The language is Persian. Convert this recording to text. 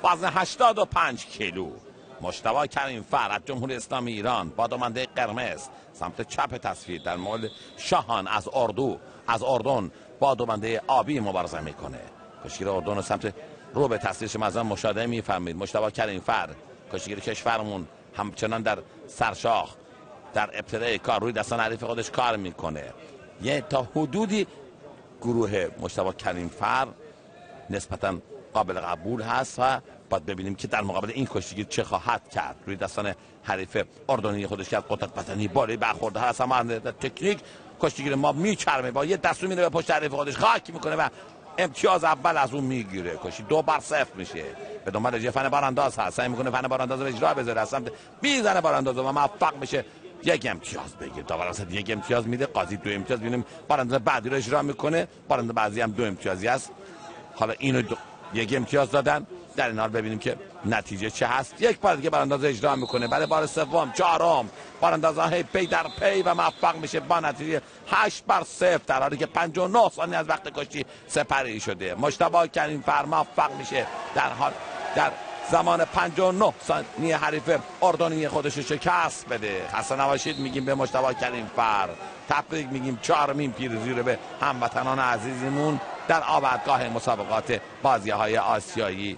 وزن 85 کیلو. مجتبی کریمفر از جمهوری اسلامی ایران با دومنده قرمز سمت چپ تصویر در مورد شاهان از اردن با دومنده آبی مبارزه میکنه. کشتیگیر اردن سمت رو به تصویر شما از آن مشاهده میفهمید. مجتبی کریمفر کشتیگیر کشورمون همچنان در سرشاخ در ابتدای کار روی دستان حریف خودش کار میکنه. یه تا حدودی گروه مجتبی کریمفر نسبتاً قابل قبول هست و باید ببینیم که در مقابل این کشتیگیر چه خواهد کرد. روی دستان حریف اردنی خودش که از قدرت بدنی بالای برخورده هست، اما تکنیک کشتیگیر ما میچرمه، با یه دستو میره به پشت حریف خودش خاک میکنه و امتیاز اول از اون میگیره. کشتی 2-0 میشه. به دنبال یه فن بارانداز هست، سعی میکنه فن بارانداز رو اجرا بذاره، اصلا میزنه بارانداز و موفق میشه یک امتیاز بگیر. داور وسط یک امتیاز میده، قاضی 2 امتیاز. ببینیم بارانداز بعدی رو اجرا میکنه، بارانداز بعدی هم 2 امتیازی است. حالا اینو یک امتیاز دادن، در این حال ببینیم که نتیجه چه هست. یک بار دیگه بارانداز اجرا میکنه، برای بار سوم چهارم باراندازها هی پی در پی و موفق میشه با نتیجه 8-0 در حالی که 59 ثانیه از وقت کشتی سپری شده. مجتبی کریمفر موفق میشه در زمان 59 ثانیه حریف اردنی خودش شکست بده. خسته نباشید میگیم به مجتبی کریمفر، تبریک میگیم 4مین پیروزی رو به هموطنان عزیزمون در آبادگاه مسابقات بازی‌های آسیایی